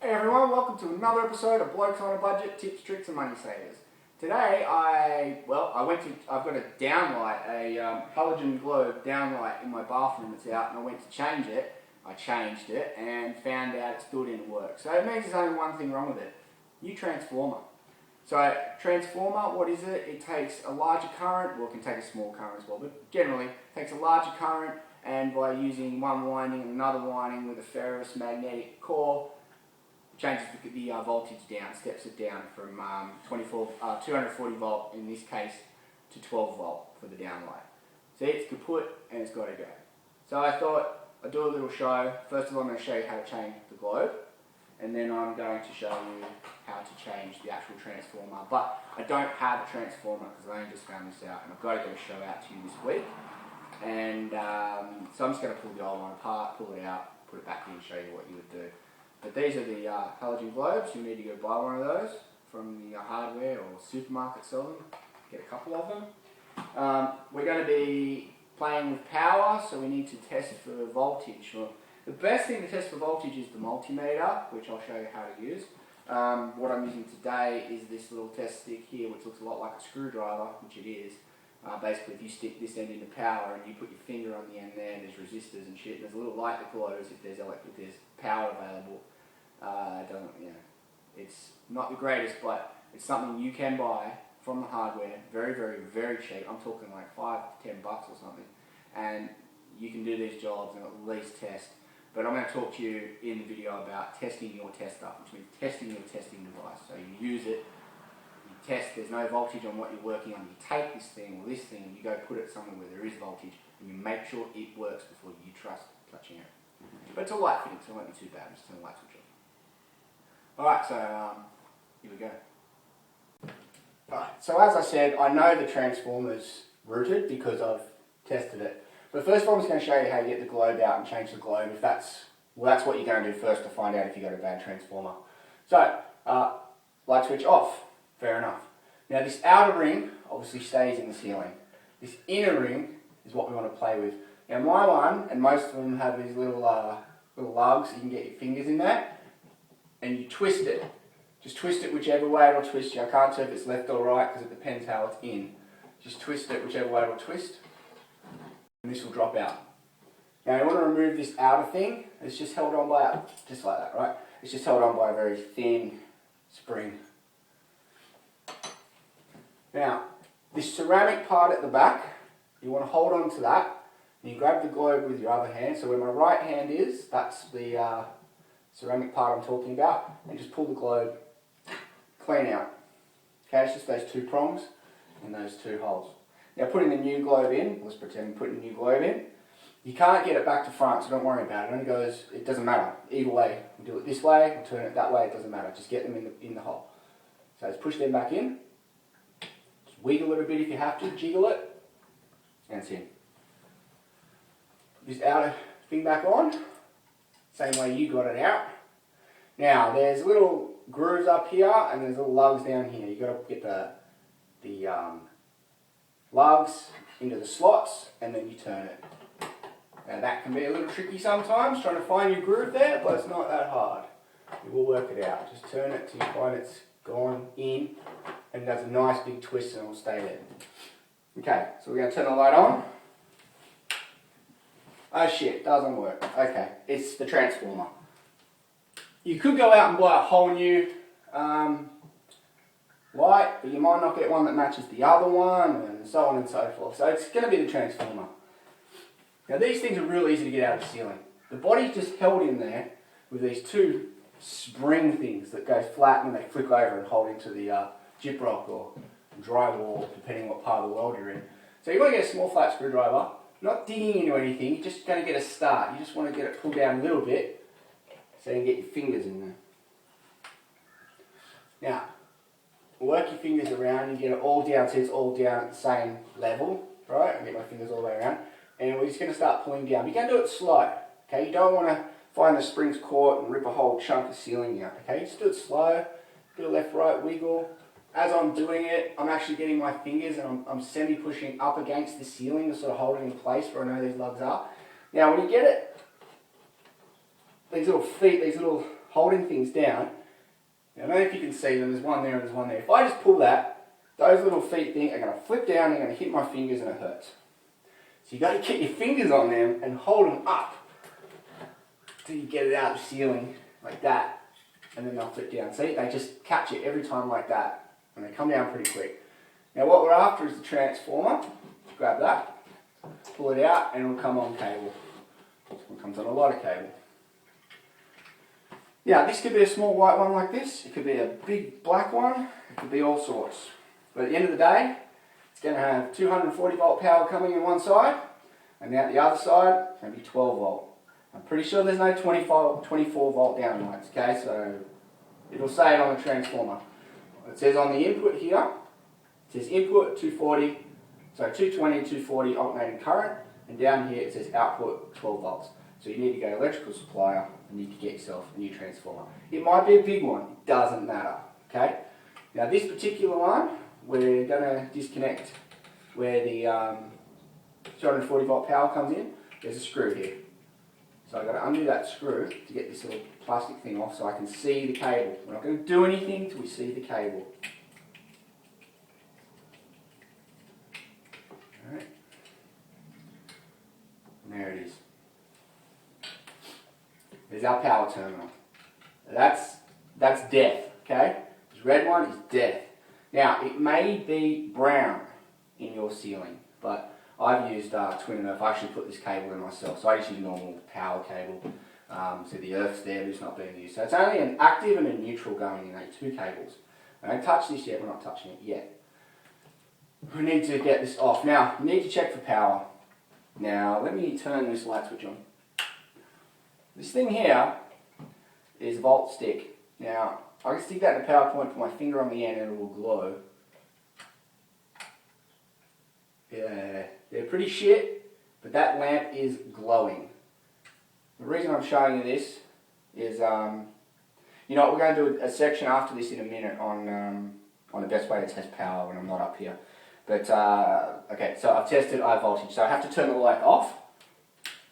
Hey everyone, welcome to another episode of Blokes on a Budget, Tips, Tricks and Money Savers. Today I've got a downlight, a halogen globe downlight in my bathroom. It's out and I went to change it. I changed it and found out it still didn't work. So it means there's only one thing wrong with it. New transformer. So transformer, what is it? It takes a larger current, well it can take a small current as well, but generally it takes a larger current, and by using one winding and another winding with a ferrous magnetic core, changes the voltage down, steps it down from 240 volt in this case to 12 volt for the downlight. See, it's kaput and it's got to go. So I thought I'd do a little show. First of all, I'm going to show you how to change the globe, and then I'm going to show you how to change the actual transformer. But I don't have a transformer because I only just found this out, and I've got to get a show out to you this week. And so I'm just going to pull the old one apart, pull it out, put it back in and show you what you would do. But these are the halogen globes. You need to go buy one of those from the hardware or supermarket sell them. Get a couple of them. We're going to be playing with power, so we need to test for voltage. Well, the best thing to test for voltage is the multimeter, which I'll show you how to use. What I'm using today is this little test stick here, which looks a lot like a screwdriver, which it is. Basically, if you stick this end into power and you put your finger on the end there, and there's resistors and shit, and there's a little light that glows if there's power available. It's not the greatest, but it's something you can buy from the hardware, very, very, very cheap. I'm talking like $5 to $10 or something, and you can do these jobs and at least test. But I'm going to talk to you in the video about testing your tester, which means testing your testing device. So you use it. Test, there's no voltage on what you're working on. You take this thing or this thing and you go put it somewhere where there is voltage, and you make sure it works before you trust touching it. But it's a light fitting, so it won't be too bad. Just turn the light switch off. Alright, so here we go. Alright, so as I said, I know the transformer's routed because I've tested it. But first of all, I'm just going to show you how you get the globe out and change the globe. If that's what you're going to do first to find out if you've got a bad transformer. So, light switch off. Fair enough. Now this outer ring obviously stays in the ceiling. This inner ring is what we want to play with. Now my one, and most of them have these little lugs, so you can get your fingers in there, and you twist it. Just twist it whichever way it'll twist you. I can't tell if it's left or right because it depends how it's in. Just twist it whichever way it'll twist, and this will drop out. Now you want to remove this outer thing. It's just held on by, just like that, right? It's just held on by a very thin spring. Now, this ceramic part at the back, you want to hold on to that, and you grab the globe with your other hand. So where my right hand is, that's the ceramic part I'm talking about, and just pull the globe clean out. Okay, it's just those two prongs and those two holes. Now putting the new globe in, let's pretend we're putting the new globe in. You can't get it back to front, so don't worry about it. It only goes, it doesn't matter. Either way, we do it this way, or turn it that way, it doesn't matter. Just get them in the hole. So let's push them back in. Wiggle it a bit if you have to, jiggle it, and it's in. This outer thing back on, same way you got it out. Now, there's little grooves up here, and there's little lugs down here. You've got to get the lugs into the slots, and then you turn it. Now that can be a little tricky sometimes, trying to find your groove there, but it's not that hard. You will work it out. Just turn it till you find it's gone in, and does a nice big twist and it'll stay there. Okay, so we're going to turn the light on. Oh shit, doesn't work. Okay, it's the transformer. You could go out and buy a whole new light, but you might not get one that matches the other one, and so on and so forth. So it's going to be the transformer. Now these things are real easy to get out of the ceiling. The body's just held in there with these two spring things that go flat and they flick over and hold into the gyprock or drywall, depending what part of the world you're in. So you want to get a small flat screwdriver, not digging into anything, you're just going to get a start. You just want to get it pulled down a little bit so you can get your fingers in there. Now, work your fingers around, you get it all down so it's all down at the same level, right? I get my fingers all the way around. And we're just going to start pulling down. You're going to do it slow, okay? You don't want to find the springs caught and rip a whole chunk of ceiling out, okay? Just do it slow, do a left-right wiggle. As I'm doing it, I'm actually getting my fingers and I'm semi-pushing up against the ceiling to sort of hold it in place where I know these lugs are. Now when you get it, these little feet, these little holding things down. Now, I don't know if you can see them, there's one there and there's one there. If I just pull that, those little feet things are going to flip down, they're going to hit my fingers and it hurts. So you've got to get your fingers on them and hold them up till you get it out of the ceiling like that, and then they'll flip down. See, they just catch it every time like that, and they come down pretty quick. Now what we're after is the transformer. Grab that, pull it out, and it'll come on cable. It comes on a lot of cable. Yeah, this could be a small white one like this, it could be a big black one, it could be all sorts. But at the end of the day, it's going to have 240 volt power coming in one side, and out the other side, it's going to be 12 volt. I'm pretty sure there's no 24 volt downlights, okay, so it'll say it on the transformer. It says on the input here, it says input 240, so 220, 240 alternating current, and down here it says output 12 volts. So you need to go to electrical supplier and you need to get yourself a new transformer. It might be a big one, it doesn't matter, okay? Now this particular one, we're going to disconnect where the 240 volt power comes in. There's a screw here. So I've got to undo that screw to get this little plastic thing off so I can see the cable. We're not going to do anything until we see the cable. Alright. And there it is. There's our power terminal. That's death, okay? This red one is death. Now, it may be brown in your ceiling, but I've used twin and earth. I actually put this cable in myself, so I just use normal power cable. So the earth's there, but it's not being used. So it's only an active and a neutral going in, two cables. I don't touch this yet, we're not touching it yet. We need to get this off. Now, you need to check for power. Now, let me turn this light switch on. This thing here is a volt stick. Now, I can stick that in the power point, put my finger on the end and it will glow. Yeah, they're pretty shit, but that lamp is glowing. The reason I'm showing you this is, you know what, we're going to do a section after this in a minute on the best way to test power when I'm not up here. But, okay, so I've tested high voltage, so I have to turn the light off.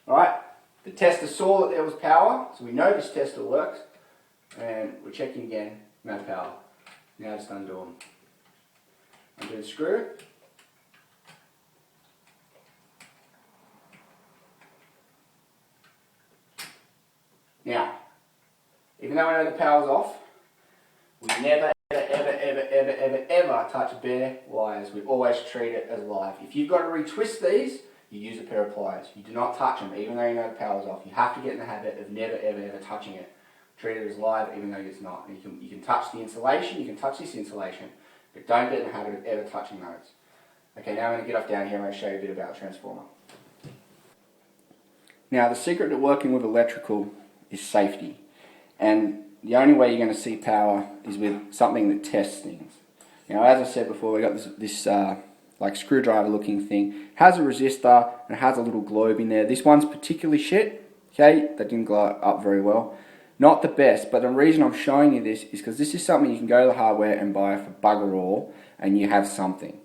Alright, the tester saw that there was power, so we know this tester works. And we're checking again, no power. Now just undo them. Undo the screw. Now, even though we know the power's off, we never, ever touch bare wires. We always treat it as live. If you've got to retwist these, you use a pair of pliers. You do not touch them, even though you know the power's off. You have to get in the habit of never, ever touching it. Treat it as live, even though it's not. And you can touch the insulation, you can touch this insulation, but don't get in the habit of ever touching those. Okay, now I'm going to get off down here and I'm going to show you a bit about the transformer. Now, the secret to working with electrical is safety. And the only way you're going to see power is with something that tests things. Now, as I said before, we got this like screwdriver looking thing. It has a resistor and it has a little globe in there. This one's particularly shit. Okay, that didn't glow up very well. Not the best, but the reason I'm showing you this is because this is something you can go to the hardware and buy for bugger all and you have something.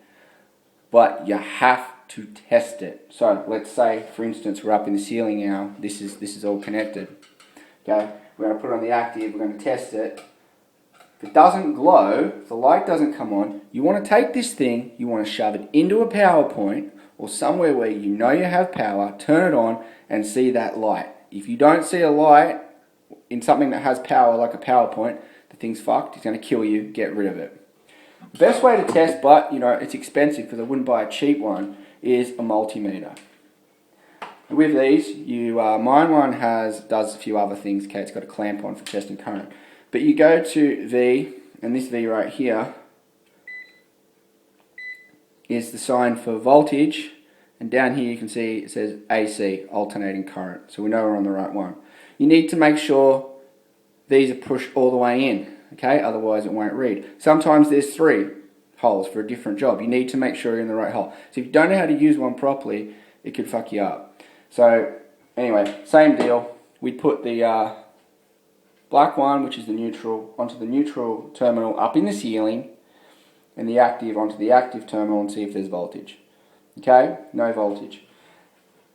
But you have to test it. So let's say, for instance, we're up in the ceiling now. This is all connected. Okay, we're going to put it on the active, we're going to test it. If it doesn't glow, if the light doesn't come on, you want to take this thing, you want to shove it into a power point or somewhere where you know you have power, turn it on and see that light. If you don't see a light in something that has power like a power point, the thing's fucked, it's going to kill you, get rid of it. The best way to test, but you know it's expensive because I wouldn't buy a cheap one, is a multimeter. With these, mine one does a few other things. Okay, it's got a clamp on for testing current. But you go to V, and this V right here is the sign for voltage, and down here you can see it says AC, alternating current. So we know we're on the right one. You need to make sure these are pushed all the way in, okay? Otherwise it won't read. Sometimes there's 3 holes for a different job. You need to make sure you're in the right hole. So if you don't know how to use one properly, it could fuck you up. So anyway, same deal. We put the black one, which is the neutral, onto the neutral terminal up in the ceiling, and the active onto the active terminal and see if there's voltage. Okay, no voltage.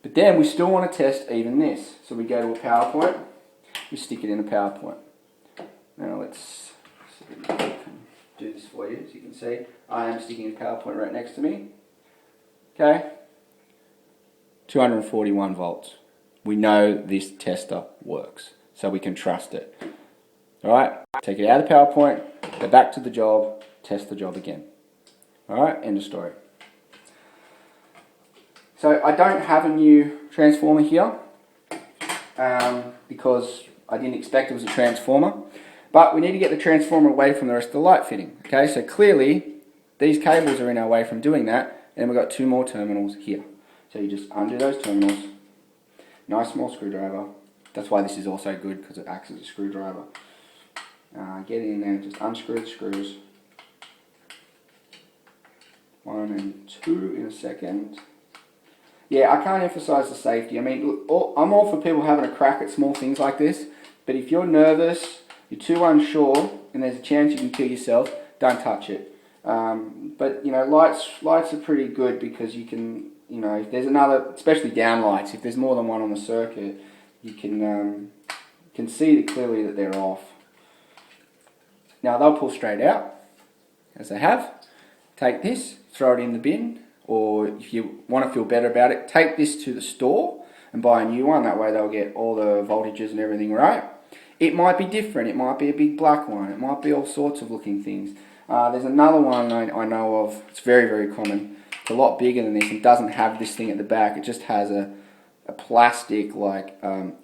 But then we still want to test even this. So we go to a power point, we stick it in a power point. let's see if I can do this for you. As you can see, I am sticking a PowerPoint right next to me. Okay, 241 volts. We know this tester works, so we can trust it. Alright, take it out of the PowerPoint, go back to the job, test the job again. Alright, end of story. So I don't have a new transformer here because I didn't expect it was a transformer, but we need to get the transformer away from the rest of the light fitting. Okay, so clearly these cables are in our way from doing that, and we've got two more terminals here. So you just undo those terminals, nice small screwdriver. That's why this is also good, because it acts as a screwdriver. Get in there, just unscrew the screws. 1 and 2 in a second. Yeah, I can't emphasize the safety. I mean, look, I'm all for people having a crack at small things like this, but if you're nervous, you're too unsure, and there's a chance you can kill yourself, don't touch it. But you know, lights are pretty good because you can, you know, if there's another, especially down lights, if there's more than one on the circuit, you can see clearly that they're off. Now they'll pull straight out, as they have. Take this, throw it in the bin, or if you want to feel better about it, take this to the store and buy a new one. That way they'll get all the voltages and everything right. It might be different. It might be a big black one. It might be all sorts of looking things. There's another one I know of. It's very, very common. It's a lot bigger than this. It doesn't have this thing at the back. It just has a plastic like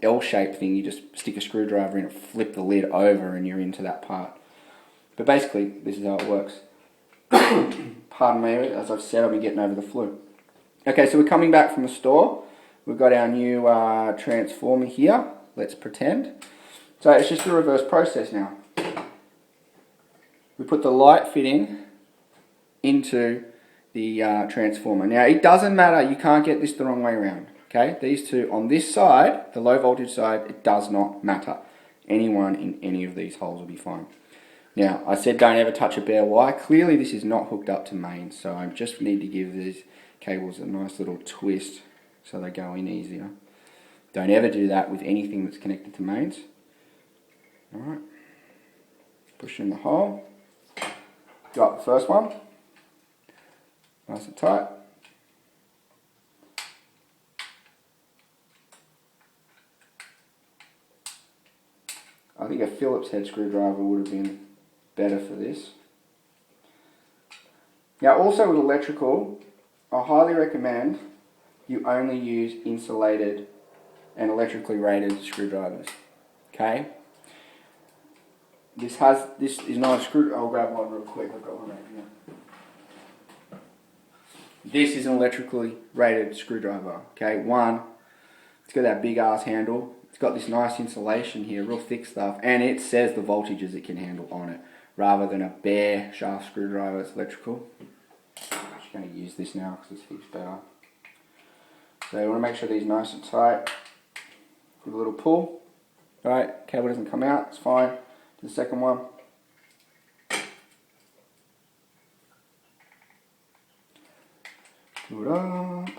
L-shaped thing. You just stick a screwdriver in it, flip the lid over, and you're into that part. But basically, this is how it works. Pardon me, as I've said, I've been getting over the flu. Okay, so we're coming back from the store. We've got our new transformer here. Let's pretend. So it's just a reverse process now. We put the light fitting into the transformer. Now, it doesn't matter. You can't get this the wrong way around. Okay, these two on this side, the low voltage side, it does not matter. Anyone in any of these holes will be fine. Now, I said don't ever touch a bare wire. Clearly this is not hooked up to mains, so I just need to give these cables a nice little twist so they go in easier. Don't ever do that with anything that's connected to mains. Alright, push in the hole. Got the first one. Nice and tight. I think a Phillips head screwdriver would have been better for this. Now also with electrical, I highly recommend you only use insulated and electrically rated screwdrivers. Okay? This is not a screw. I'll grab one real quick. I've got one right here. This is an electrically rated screwdriver. Okay, it's got that big ass handle. It's got this nice insulation here, real thick stuff, and it says the voltages it can handle on it, rather than a bare shaft screwdriver that's electrical. I'm just going to use this now because it's heaps better. So you want to make sure these are nice and tight. Give a little pull. Alright, cable doesn't come out, it's fine. Do the second one. Do it up.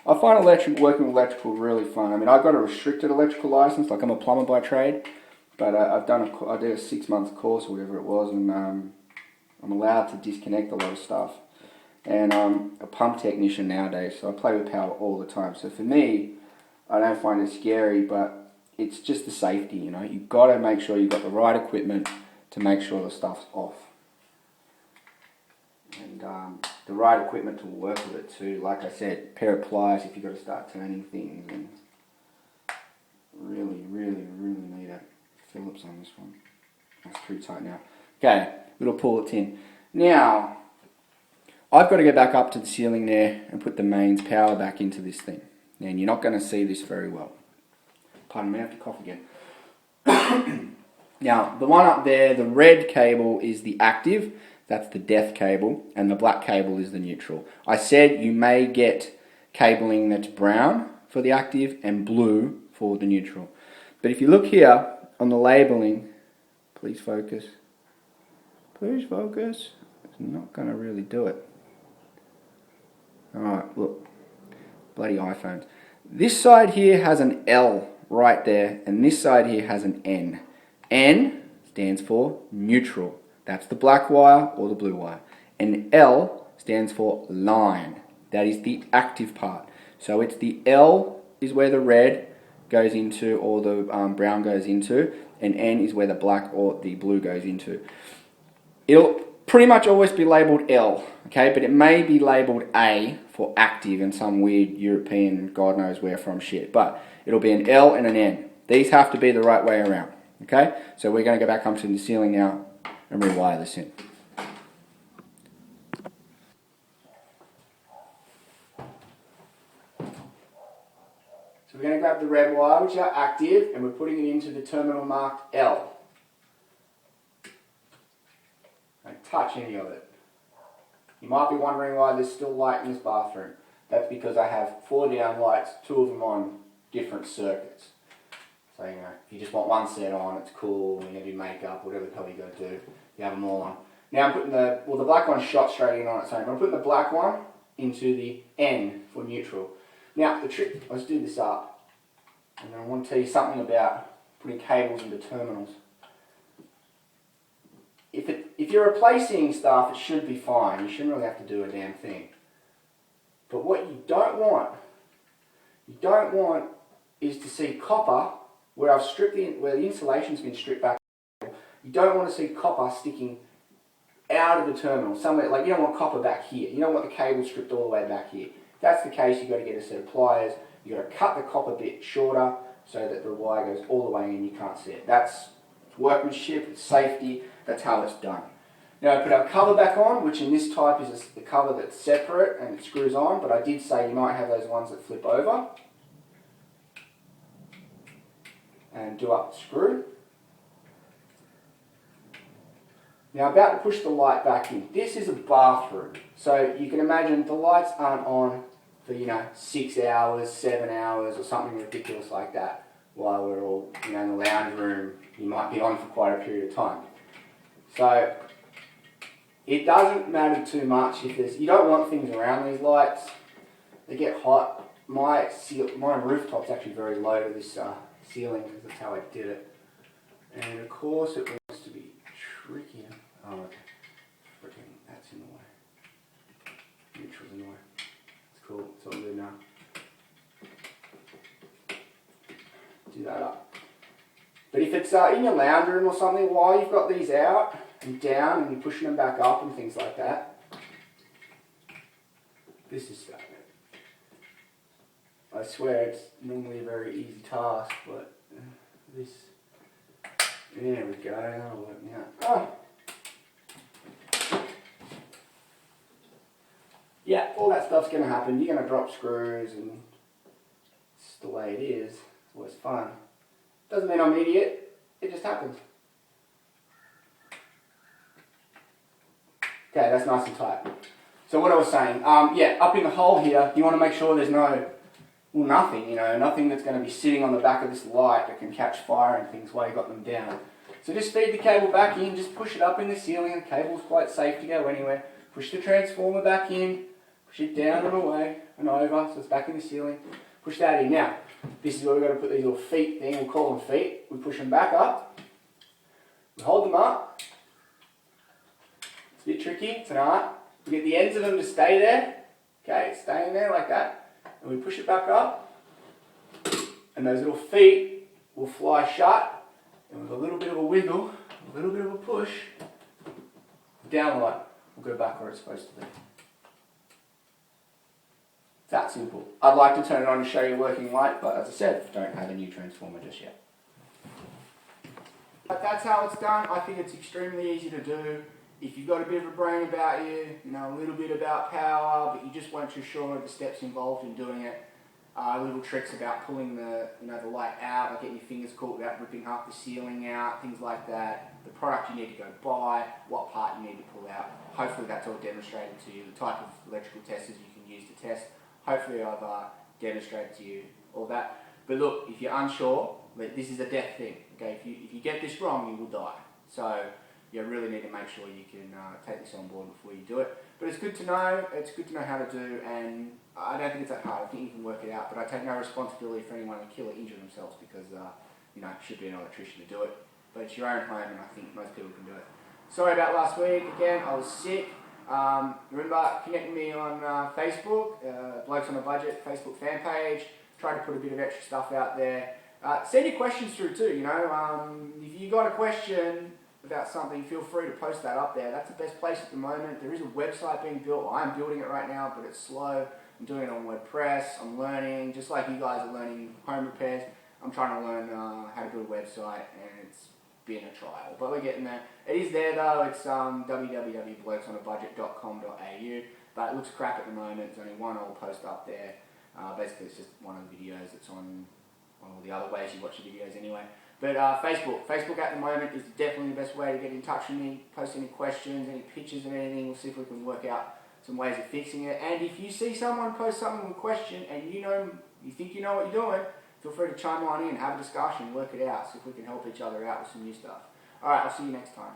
I find working with electrical really fun. I mean, I've got a restricted electrical license, like I'm a plumber by trade, but I did a 6 month course or whatever it was, and I'm allowed to disconnect a lot of stuff. And I'm a pump technician nowadays, so I play with power all the time. So for me, I don't find it scary, but it's just the safety, you know. You've got to make sure you've got the right equipment to make sure the stuff's off. And the right equipment to work with it too. Like I said, pair of pliers if you've got to start turning things. And really need a Phillips on this one. That's pretty tight now. Okay, little pull it in. Now, I've got to go back up to the ceiling there and put the mains power back into this thing. And you're not going to see this very well. Pardon me, I have to cough again. Now, the one up there, the red cable is the active. That's the death cable, and the black cable is the neutral. I said you may get cabling that's brown for the active and blue for the neutral. But if you look here on the labeling, please focus. Please focus. It's not going to really do it. Alright, look. Bloody iPhones. This side here has an L right there, and this side here has an N. N stands for neutral. That's the black wire or the blue wire. And L stands for line. That is the active part. So it's the L is where the red goes into, or the brown goes into, and N is where the black or the blue goes into. It'll pretty much always be labelled L, okay, but it may be labelled A for active in some weird European, God knows where from shit, but it'll be an L and an N. These have to be the right way around, okay? So we're going to go back onto the ceiling now and rewire this in. So we're going to grab the red wire, which is our active, and we're putting it into the terminal marked L. Don't touch any of it. You might be wondering why there's still light in this bathroom. That's because I have 4 down lights, 2 of them on different circuits. So, you know, if you just want one set on, it's cool, when you do makeup, whatever the hell you got to do, you have them all on. Now I'm putting the black one shot straight in on its own, but I'm putting the black one into the N for neutral. Now, the trick, let's do this up, and then I want to tell you something about putting cables into terminals. If you're replacing stuff, it should be fine. You shouldn't really have to do a damn thing. But what you don't want is to see copper where I've stripped where the insulation's been stripped back. You don't want to see copper sticking out of the terminal somewhere. Like, you don't want copper back here. You don't want the cable stripped all the way back here. If that's the case, you've got to get a set of pliers. You've got to cut the copper bit shorter so that the wire goes all the way in. You can't see it. That's workmanship. It's safety. That's how it's done. Now I put our cover back on, which in this type is the cover that's separate and it screws on, but I did say you might have those ones that flip over. And do up the screw. Now about to push the light back in. This is a bathroom, so you can imagine the lights aren't on for, you know, 6 hours, 7 hours or something ridiculous like that while we're all, you know, in the lounge room. You might be on for quite a period of time. So it doesn't matter too much if there's, you don't want things around these lights. They get hot. My rooftop's actually very low to this ceiling because that's how I did it. And of course it wants to be tricky. Oh, okay. Freaking, that's in the way. Neutral's in the way. It's cool. It's all good now. Do that up. But if it's in your lounge room or something, while you've got these out and down and you're pushing them back up and things like that, this is stuff. I swear it's normally a very easy task, but this, there we go, that'll work now. Oh. Yeah, all that stuff's going to happen. You're going to drop screws and it's the way it is. It's always fun. Doesn't mean I'm an idiot, it just happens. Okay, that's nice and tight. So what I was saying, yeah, up in the hole here, you want to make sure there's nothing, you know, nothing that's going to be sitting on the back of this light that can catch fire and things while you got them down. So just feed the cable back in, just push it up in the ceiling. The cable's quite safe to go anywhere. Push the transformer back in, push it down and away and over, so it's back in the ceiling. Push that in. Now, this is where we've got to put these little feet thing, we'll call them feet. We push them back up, we hold them up. It's a bit tricky, it's an art. We get the ends of them to stay there, okay, staying there like that. And we push it back up, and those little feet will fly shut, and with a little bit of a wiggle, a little bit of a push, the downlight will go back where it's supposed to be. It's that simple. I'd like to turn it on and show you working light, but as I said, don't have a new transformer just yet. But that's how it's done. I think it's extremely easy to do. If you've got a bit of a brain about you, you know, a little bit about power, but you just weren't too sure of the steps involved in doing it, little tricks about pulling the light out, like getting your fingers caught without ripping half the ceiling out, things like that. The product you need to go buy, what part you need to pull out. Hopefully that's all demonstrated to you. The type of electrical testers you can use to test. Hopefully I've demonstrated to you all that. But look, if you're unsure, this is a death thing. Okay, if you get this wrong, you will die. So, you really need to make sure you can take this on board before you do it. But it's good to know. It's good to know how to do, and I don't think it's that hard. I think you can work it out. But I take no responsibility for anyone to kill or injure themselves because you know, it should be an electrician to do it. But it's your own home, and I think most people can do it. Sorry about last week. Again, I was sick. Remember, connect with me on Facebook, Blokes on a Budget Facebook fan page. Try to put a bit of extra stuff out there. Send your questions through too. You know, if you got a question about something, feel free to post that up there. That's the best place at the moment. There is a website being built. I'm building it right now, but it's slow. I'm doing it on WordPress. I'm learning, just like you guys are learning home repairs. I'm trying to learn how to build a website, and it's been a trial, but we're getting there. It is there though. It's www.blokesonabudget.com.au, but it looks crap at the moment. There's only one old post up there. Basically, it's just one of the videos that's on all the other ways you watch the videos anyway. But Facebook at the moment is definitely the best way to get in touch with me. Post any questions, any pictures and anything. We'll see if we can work out some ways of fixing it. And if you see someone post something with a question and you think you know what you're doing, feel free to chime on in, have a discussion, work it out, see if we can help each other out with some new stuff. Alright, I'll see you next time.